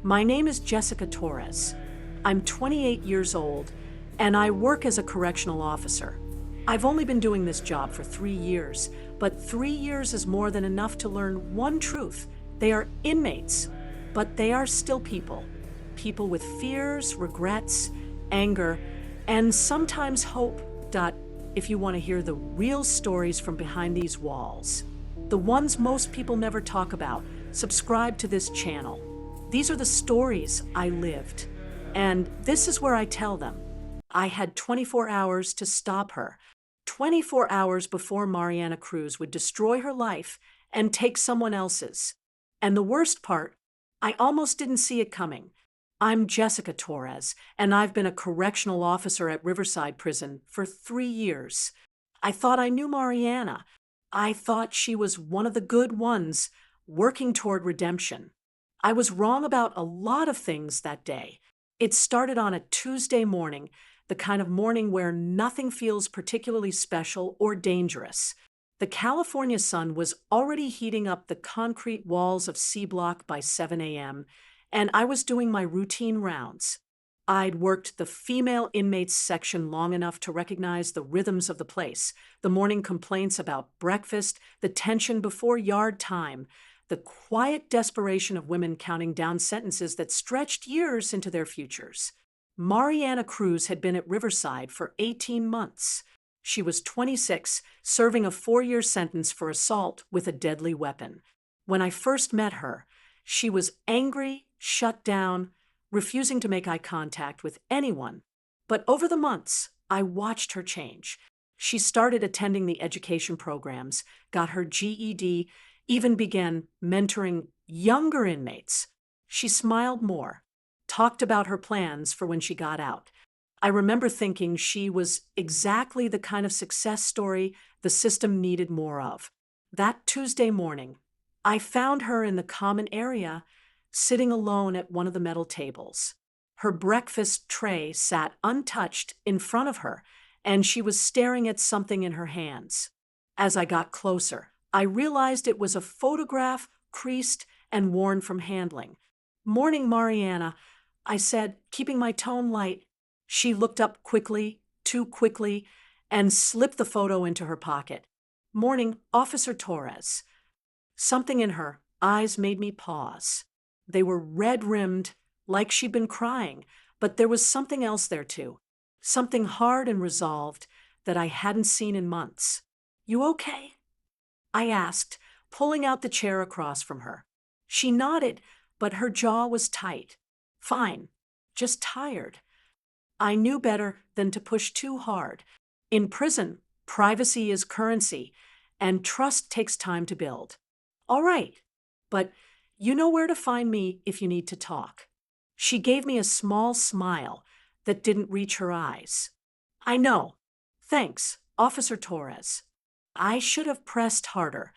My name is Jessica Torres. I'm 28 years old, and I work as a correctional officer. I've only been doing this job for 3 years, but 3 years is more than enough to learn one truth. They are inmates, but they are still people. People with fears, regrets, anger, and sometimes hope. If you want to hear the real stories from behind these walls, the ones most people never talk about, subscribe to this channel. These are the stories I lived, and this is where I tell them. I had 24 hours to stop her, 24 hours before Mariana Cruz would destroy her life and take someone else's. And the worst part, I almost didn't see it coming. I'm Jessica Torres, and I've been a correctional officer at Riverside Prison for 3 years. I thought I knew Mariana. I thought she was one of the good ones working toward redemption. I was wrong about a lot of things that day. It started on a Tuesday morning, the kind of morning where nothing feels particularly special or dangerous. The California sun was already heating up the concrete walls of C Block by 7 a.m., and I was doing my routine rounds. I'd worked the female inmates section long enough to recognize the rhythms of the place, the morning complaints about breakfast, the tension before yard time, the quiet desperation of women counting down sentences that stretched years into their futures. Mariana Cruz had been at Riverside for 18 months. She was 26, serving a 4-year sentence for assault with a deadly weapon. When I first met her, she was angry, shut down, refusing to make eye contact with anyone. But over the months, I watched her change. She started attending the education programs, got her GED, even began mentoring younger inmates. She smiled more, talked about her plans for when she got out. I remember thinking she was exactly the kind of success story the system needed more of. That Tuesday morning, I found her in the common area, sitting alone at one of the metal tables. Her breakfast tray sat untouched in front of her, and she was staring at something in her hands. As I got closer, I realized it was a photograph, creased and worn from handling. "Morning, Mariana," I said, keeping my tone light. She looked up quickly, too quickly, and slipped the photo into her pocket. "Morning, Officer Torres." Something in her eyes made me pause. They were red-rimmed, like she'd been crying, but there was something else there too. Something hard and resolved that I hadn't seen in months. "You okay?" I asked, pulling out the chair across from her. She nodded, but her jaw was tight. "Fine, just tired." I knew better than to push too hard. In prison, privacy is currency, and trust takes time to build. "All right, but you know where to find me if you need to talk." She gave me a small smile that didn't reach her eyes. "I know. Thanks, Officer Torres." I should have pressed harder.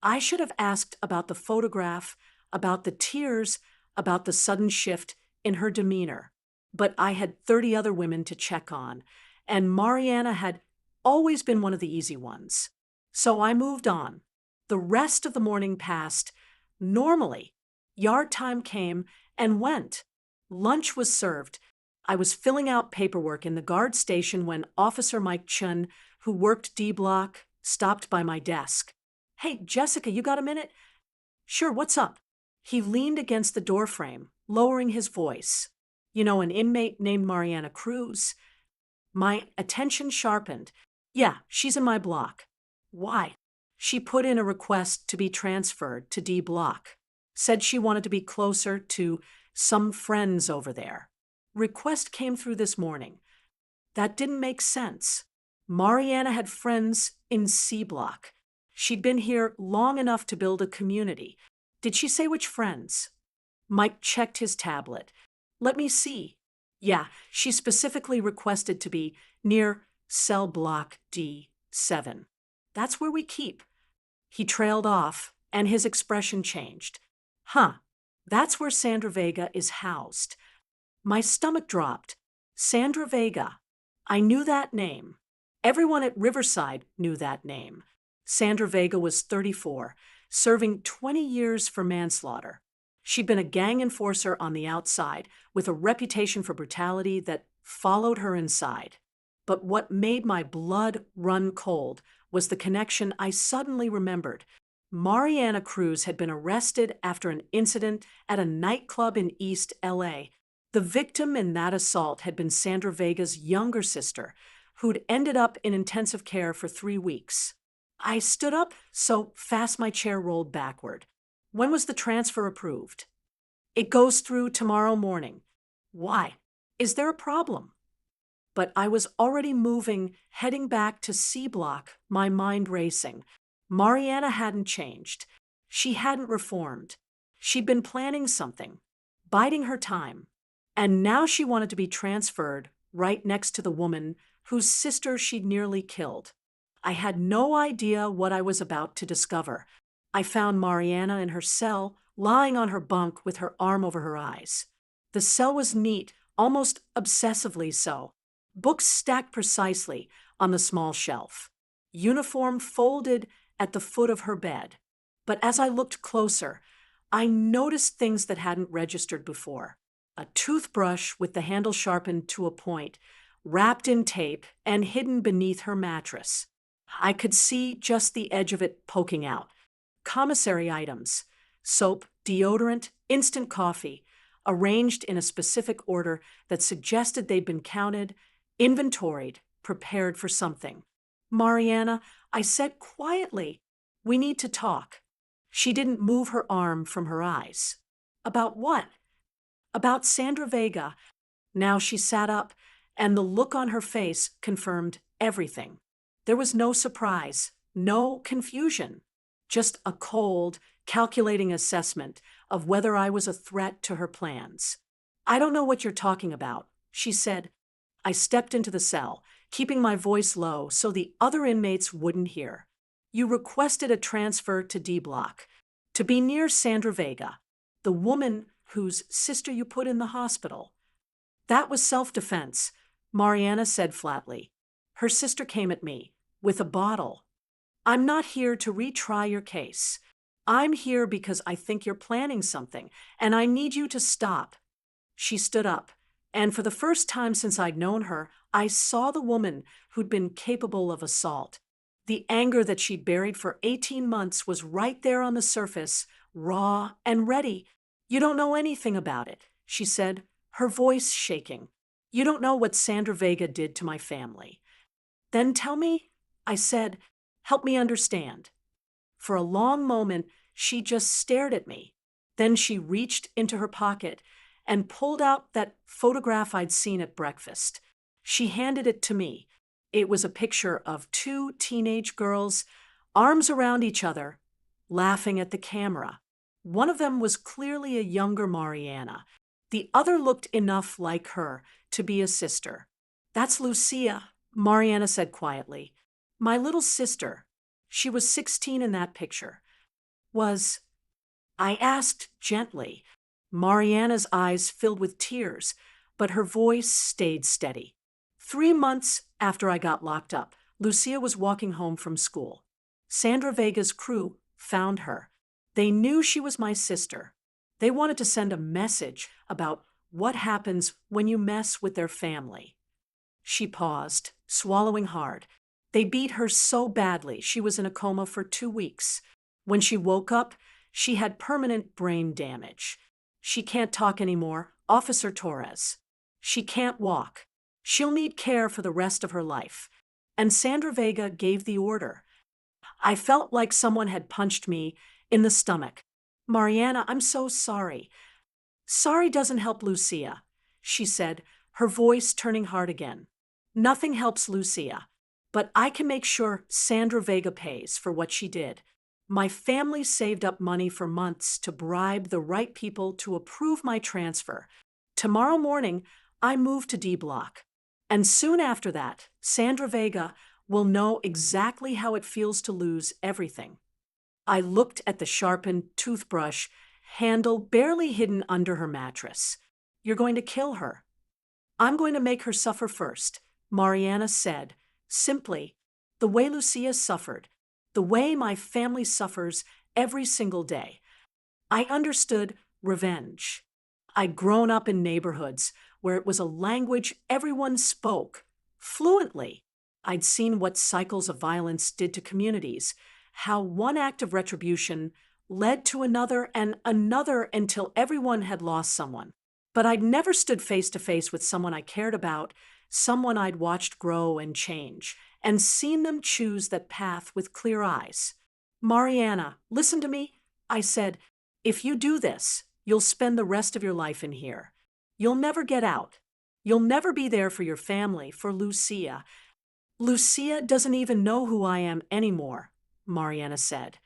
I should have asked about the photograph, about the tears, about the sudden shift in her demeanor. But I had 30 other women to check on, and Mariana had always been one of the easy ones. So I moved on. The rest of the morning passed normally. Yard time came and went. Lunch was served. I was filling out paperwork in the guard station when Officer Mike Chun, who worked D Block, stopped by my desk. "Hey, Jessica, you got a minute?" "Sure, what's up?" He leaned against the doorframe, lowering his voice. "You know an inmate named Mariana Cruz?" My attention sharpened. "Yeah, she's in my block." "Why?" "She put in a request to be transferred to D Block. Said she wanted to be closer to some friends over there. Request came through this morning." That didn't make sense. Mariana had friends in C Block. She'd been here long enough to build a community. Did she say which friends? Mike checked his tablet. "Let me see." "Yeah, she specifically requested to be near cell block D7. That's where we keep." He trailed off, and his expression changed. "Huh, that's where Sandra Vega is housed." My stomach dropped. Sandra Vega. I knew that name. Everyone at Riverside knew that name. Sandra Vega was 34, serving 20 years for manslaughter. She'd been a gang enforcer on the outside, with a reputation for brutality that followed her inside. But what made my blood run cold was the connection I suddenly remembered. Mariana Cruz had been arrested after an incident at a nightclub in East LA. The victim in that assault had been Sandra Vega's younger sister, who'd ended up in intensive care for 3 weeks. I stood up so fast my chair rolled backward. When was the transfer approved? It goes through tomorrow morning. Why? Is there a problem? But I was already moving, heading back to C Block, my mind racing. Mariana hadn't changed. She hadn't reformed. She'd been planning something, biding her time. And now she wanted to be transferred right next to the woman whose sister she'd nearly killed. I had no idea what I was about to discover. I found Mariana in her cell, lying on her bunk with her arm over her eyes. The cell was neat, almost obsessively so. Books stacked precisely on the small shelf. Uniform folded at the foot of her bed. But as I looked closer, I noticed things that hadn't registered before. A toothbrush with the handle sharpened to a point, wrapped in tape and hidden beneath her mattress. I could see just the edge of it poking out. Commissary items: soap, deodorant, instant coffee, arranged in a specific order that suggested they'd been counted, inventoried, prepared for something. Mariana, I said quietly, we need to talk. She didn't move her arm from her eyes. About what? About Sandra Vega. Now she sat up, and the look on her face confirmed everything. There was no surprise, no confusion, just a cold, calculating assessment of whether I was a threat to her plans. I don't know what you're talking about, she said. I stepped into the cell, keeping my voice low so the other inmates wouldn't hear. You requested a transfer to D Block, to be near Sandra Vega, the woman whose sister you put in the hospital. That was self-defense, Mariana said flatly. Her sister came at me, with a bottle. I'm not here to retry your case. I'm here because I think you're planning something, and I need you to stop. She stood up, and for the first time since I'd known her, I saw the woman who'd been capable of assault. The anger that she'd buried for 18 months was right there on the surface, raw and ready. You don't know anything about it, she said, her voice shaking. You don't know what Sandra Vega did to my family. Then tell me, I said, help me understand. For a long moment, she just stared at me. Then she reached into her pocket and pulled out that photograph I'd seen at breakfast. She handed it to me. It was a picture of 2 teenage girls, arms around each other, laughing at the camera. One of them was clearly a younger Mariana. The other looked enough like her to be a sister. That's Lucia, Mariana said quietly. My little sister. She was 16 in that picture. I asked gently. Mariana's eyes filled with tears, but her voice stayed steady. 3 months after I got locked up, Lucia was walking home from school. Sandra Vega's crew found her. They knew she was my sister. They wanted to send a message about what happens when you mess with their family. She paused, swallowing hard. They beat her so badly she was in a coma for 2 weeks. When she woke up, she had permanent brain damage. She can't talk anymore, Officer Torres. She can't walk. She'll need care for the rest of her life. And Sandra Vega gave the order. I felt like someone had punched me in the stomach. Mariana, I'm so sorry. Sorry doesn't help Lucia, she said, her voice turning hard again. Nothing helps Lucia, but I can make sure Sandra Vega pays for what she did. My family saved up money for months to bribe the right people to approve my transfer. Tomorrow morning, I move to D Block. And soon after that, Sandra Vega will know exactly how it feels to lose everything. I looked at the sharpened toothbrush, handle barely hidden under her mattress. You're going to kill her. I'm going to make her suffer first, Mariana said, simply, the way Lucia suffered, the way my family suffers every single day. I understood revenge. I'd grown up in neighborhoods where it was a language everyone spoke fluently. I'd seen what cycles of violence did to communities, how one act of retribution led to another and another until everyone had lost someone. But I'd never stood face to face with someone I cared about, someone I'd watched grow and change, and seen them choose that path with clear eyes. Mariana, listen to me, I said. If you do this, you'll spend the rest of your life in here. You'll never get out. You'll never be there for your family, for Lucia. Lucia doesn't even know who I am anymore, Mariana said,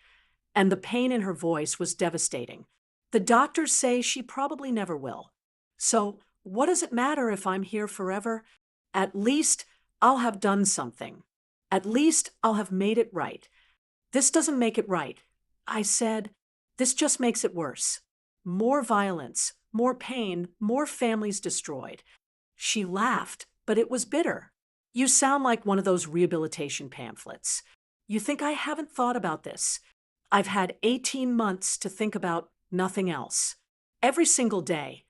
and the pain in her voice was devastating. The doctors say she probably never will. So, what does it matter if I'm here forever? At least I'll have done something. At least I'll have made it right. This doesn't make it right, I said. This just makes it worse. More violence, more pain, more families destroyed. She laughed, but it was bitter. You sound like one of those rehabilitation pamphlets. You think I haven't thought about this? I've had 18 months to think about nothing else. Every single day,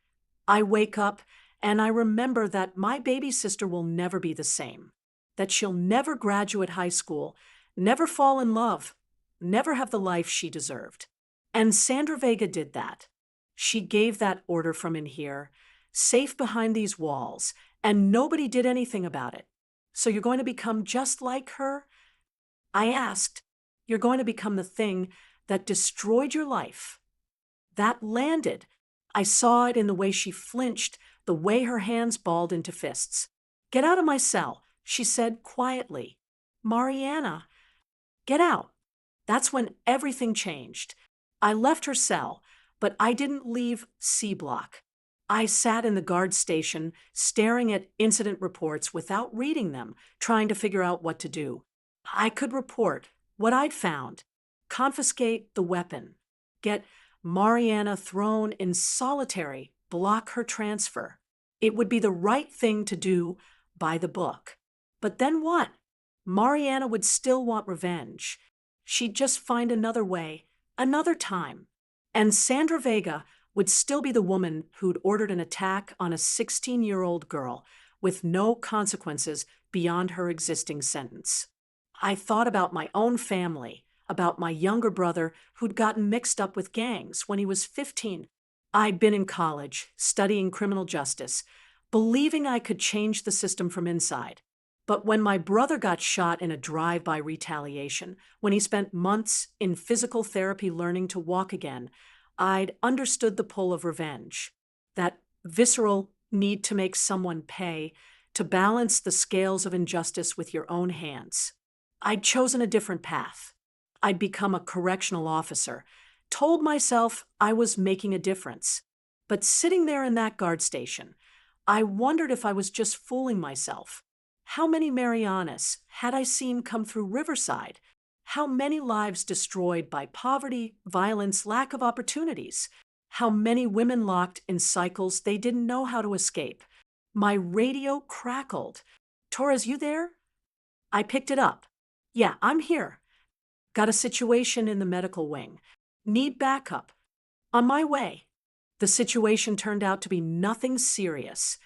I wake up and I remember that my baby sister will never be the same, that she'll never graduate high school, never fall in love, never have the life she deserved. And Sandra Vega did that. She gave that order from in here, safe behind these walls, and nobody did anything about it. So you're going to become just like her? I asked. You're going to become the thing that destroyed your life. That landed. I saw it in the way she flinched, the way her hands balled into fists. Get out of my cell, she said quietly. Mariana, get out. That's when everything changed. I left her cell, but I didn't leave C Block. I sat in the guard station, staring at incident reports without reading them, trying to figure out what to do. I could report what I'd found, confiscate the weapon, get Mariana thrown in solitary, block her transfer. It would be the right thing to do by the book. But then what? Mariana would still want revenge. She'd just find another way, another time. And Sandra Vega would still be the woman who'd ordered an attack on a 16-year-old girl with no consequences beyond her existing sentence. I thought about my own family, about my younger brother who'd gotten mixed up with gangs when he was 15. I'd been in college, studying criminal justice, believing I could change the system from inside. But when my brother got shot in a drive-by retaliation, when he spent months in physical therapy learning to walk again, I'd understood the pull of revenge, that visceral need to make someone pay, to balance the scales of injustice with your own hands. I'd chosen a different path. I'd become a correctional officer, told myself I was making a difference. But sitting there in that guard station, I wondered if I was just fooling myself. How many Marianas had I seen come through Riverside? How many lives destroyed by poverty, violence, lack of opportunities? How many women locked in cycles they didn't know how to escape? My radio crackled. Torres, you there? I picked it up. Yeah, I'm here. Got a situation in the medical wing. Need backup. On my way. The situation turned out to be nothing serious.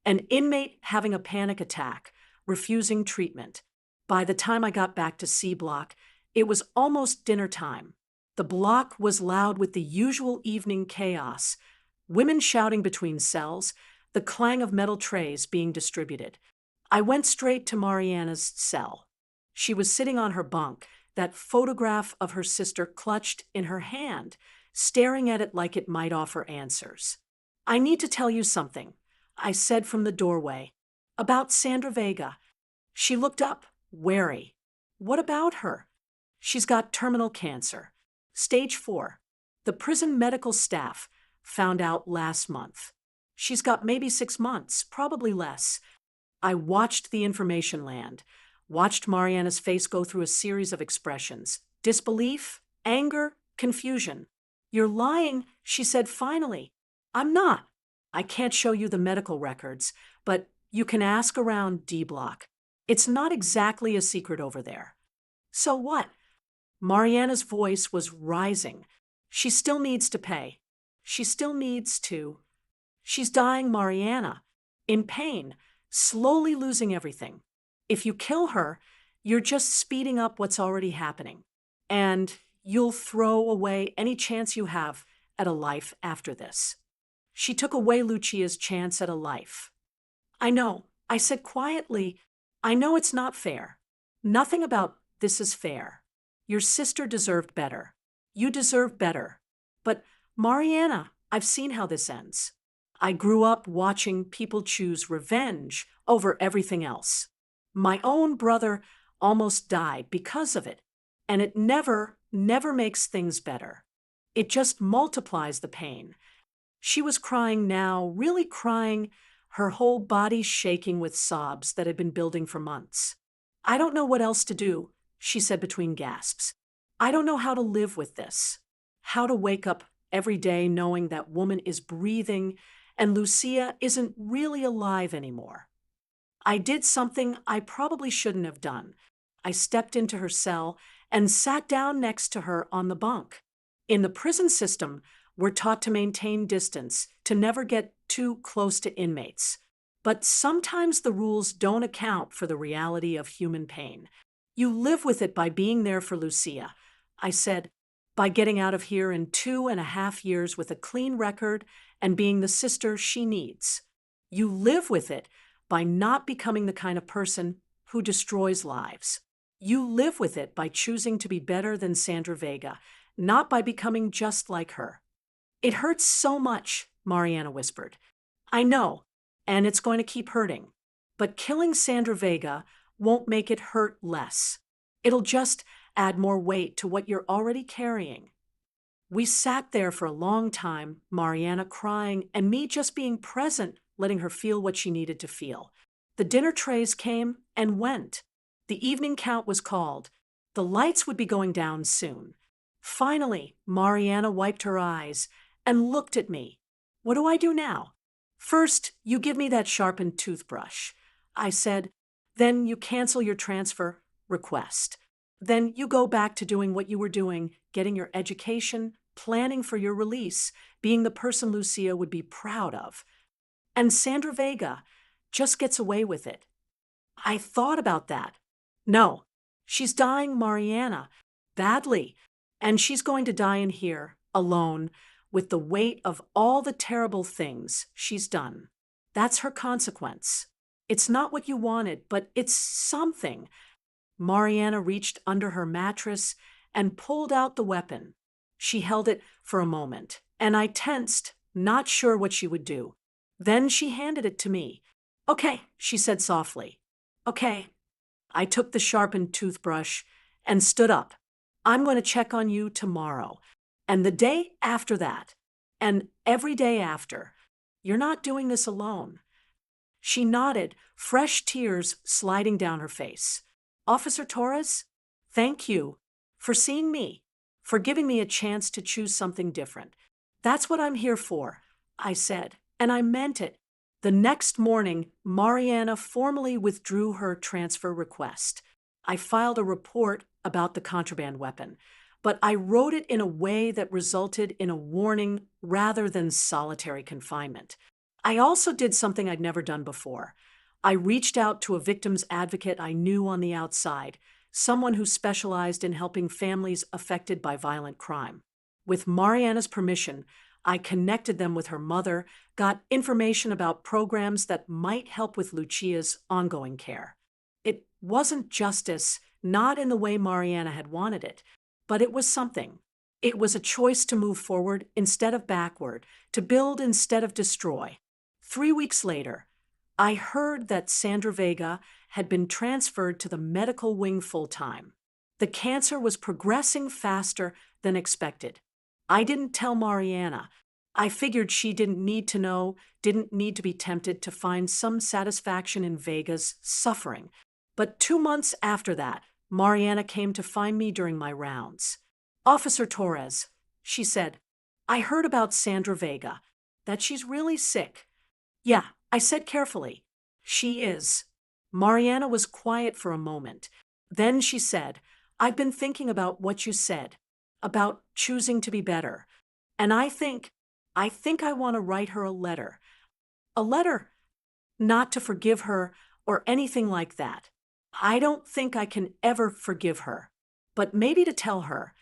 An inmate having a panic attack, refusing treatment. By the time I got back to C Block, it was almost dinner time. The block was loud with the usual evening chaos, women shouting between cells, the clang of metal trays being distributed. I went straight to Mariana's cell. She was sitting on her bunk, that photograph of her sister clutched in her hand, staring at it like it might offer answers. I need to tell you something, I said from the doorway. About Sandra Vega. She looked up, wary. What about her? She's got terminal cancer. Stage 4. The prison medical staff found out last month. She's got maybe 6 months, probably less. I watched the information land, watched Mariana's face go through a series of expressions. Disbelief, anger, confusion. You're lying, she said finally. I'm not. I can't show you the medical records, but you can ask around D Block. It's not exactly a secret over there. So what? Mariana's voice was rising. She still needs to pay. She still needs to. She's dying, Mariana, in pain, slowly losing everything. If you kill her, you're just speeding up what's already happening. And you'll throw away any chance you have at a life after this. She took away Lucia's chance at a life. I know, I said quietly, I know it's not fair. Nothing about this is fair. Your sister deserved better. You deserve better. But, Mariana, I've seen how this ends. I grew up watching people choose revenge over everything else. My own brother almost died because of it, and it never makes things better. It just multiplies the pain. She was crying now, really crying, her whole body shaking with sobs that had been building for months. I don't know what else to do, she said between gasps. I don't know how to live with this. How to wake up every day knowing that woman is breathing and Lucia isn't really alive anymore. I did something I probably shouldn't have done. I stepped into her cell and sat down next to her on the bunk. In the prison system, we're taught to maintain distance, to never get too close to inmates. But sometimes the rules don't account for the reality of human pain. You live with it by being there for Lucia. I said, by getting out of here in 2.5 years with a clean record and being the sister she needs. You live with it by not becoming the kind of person who destroys lives. You live with it by choosing to be better than Sandra Vega, not by becoming just like her. It hurts so much, Mariana whispered. I know, and it's going to keep hurting. But killing Sandra Vega won't make it hurt less. It'll just add more weight to what you're already carrying. We sat there for a long time, Mariana crying and me just being present, letting her feel what she needed to feel. The dinner trays came and went. The evening count was called. The lights would be going down soon. Finally, Mariana wiped her eyes and looked at me. What do I do now? First, you give me that sharpened toothbrush. I said, then you cancel your transfer request. Then you go back to doing what you were doing, getting your education, planning for your release, being the person Lucia would be proud of. And Sandra Vega just gets away with it. I thought about that. No, she's dying, Mariana, badly, and she's going to die in here, alone, with the weight of all the terrible things she's done. That's her consequence. It's not what you wanted, but it's something. Mariana reached under her mattress and pulled out the weapon. She held it for a moment, and I tensed, not sure what she would do. Then she handed it to me. Okay, she said softly. Okay. I took the sharpened toothbrush and stood up. I'm going to check on you tomorrow. And the day after that, and every day after. You're not doing this alone. She nodded, fresh tears sliding down her face. Officer Torres, thank you for seeing me, for giving me a chance to choose something different. That's what I'm here for, I said, and I meant it. The next morning, Mariana formally withdrew her transfer request. I filed a report about the contraband weapon, but I wrote it in a way that resulted in a warning rather than solitary confinement. I also did something I'd never done before. I reached out to a victim's advocate I knew on the outside, someone who specialized in helping families affected by violent crime. With Mariana's permission, I connected them with her mother, got information about programs that might help with Lucia's ongoing care. It wasn't justice, not in the way Mariana had wanted it, but it was something. It was a choice to move forward instead of backward, to build instead of destroy. 3 weeks later, I heard that Sandra Vega had been transferred to the medical wing full-time. The cancer was progressing faster than expected. I didn't tell Mariana. I figured she didn't need to know, didn't need to be tempted to find some satisfaction in Vega's suffering. But 2 months after that, Mariana came to find me during my rounds. Officer Torres, she said, I heard about Sandra Vega, that she's really sick. Yeah, I said carefully. She is. Mariana was quiet for a moment. Then she said, I've been thinking about what you said, about choosing to be better. And I think I think I want to write her a letter. A letter, not to forgive her or anything like that. I don't think I can ever forgive her, but maybe to tell her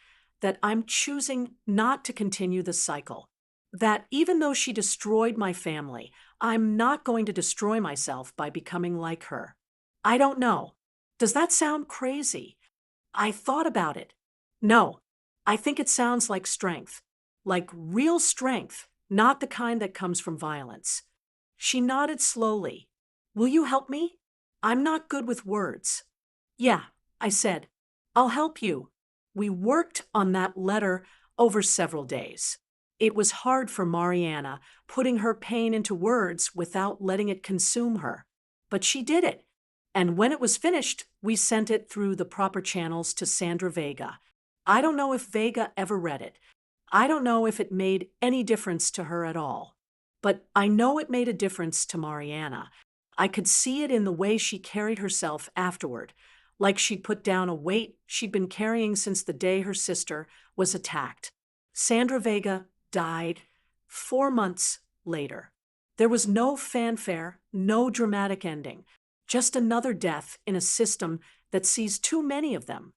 that I'm choosing not to continue the cycle. That even though she destroyed my family, I'm not going to destroy myself by becoming like her. I don't know. Does that sound crazy? I thought about it. No, I think it sounds like strength. Like real strength, not the kind that comes from violence. She nodded slowly. Will you help me? I'm not good with words. Yeah, I said. I'll help you. We worked on that letter over several days. It was hard for Mariana, putting her pain into words without letting it consume her. But she did it. And when it was finished, we sent it through the proper channels to Sandra Vega. I don't know if Vega ever read it. I don't know if it made any difference to her at all. But I know it made a difference to Mariana. I could see it in the way she carried herself afterward, like she'd put down a weight she'd been carrying since the day her sister was attacked. Sandra Vega died 4 months later. There was no fanfare, no dramatic ending, just another death in a system that sees too many of them.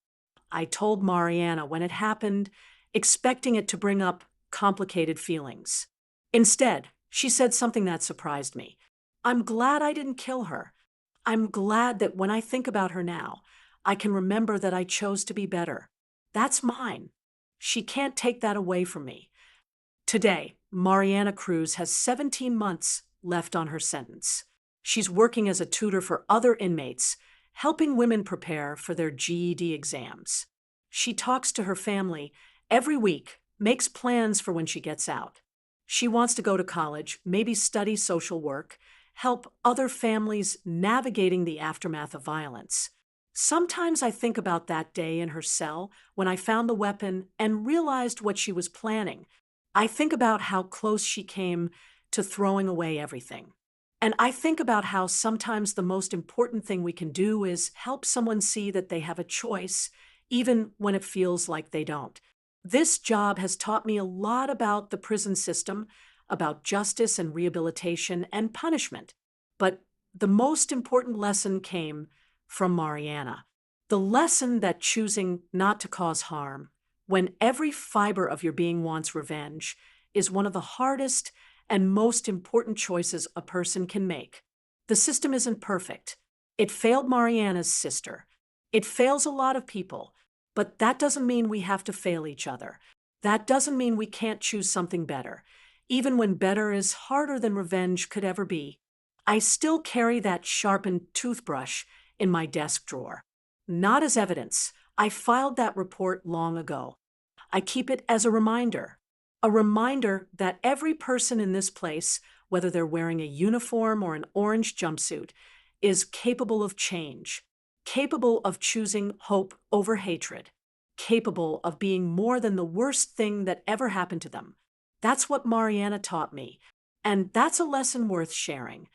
I told Mariana when it happened, expecting it to bring up complicated feelings. Instead, she said something that surprised me. I'm glad I didn't kill her. I'm glad that when I think about her now, I can remember that I chose to be better. That's mine. She can't take that away from me. Today, Mariana Cruz has 17 months left on her sentence. She's working as a tutor for other inmates, helping women prepare for their GED exams. She talks to her family every week, makes plans for when she gets out. She wants to go to college, maybe study social work, help other families navigating the aftermath of violence. Sometimes I think about that day in her cell when I found the weapon and realized what she was planning. I think about how close she came to throwing away everything. And I think about how sometimes the most important thing we can do is help someone see that they have a choice, even when it feels like they don't. This job has taught me a lot about the prison system, about justice and rehabilitation and punishment. But the most important lesson came from Mariana. The lesson that choosing not to cause harm, when every fiber of your being wants revenge, is one of the hardest and most important choices a person can make. The system isn't perfect. It failed Mariana's sister. It fails a lot of people, but that doesn't mean we have to fail each other. That doesn't mean we can't choose something better, even when better is harder than revenge could ever be. I still carry that sharpened toothbrush in my desk drawer. Not as evidence. I filed that report long ago. I keep it as a reminder that every person in this place, whether they're wearing a uniform or an orange jumpsuit, is capable of change, capable of choosing hope over hatred, capable of being more than the worst thing that ever happened to them. That's what Mariana taught me, and that's a lesson worth sharing.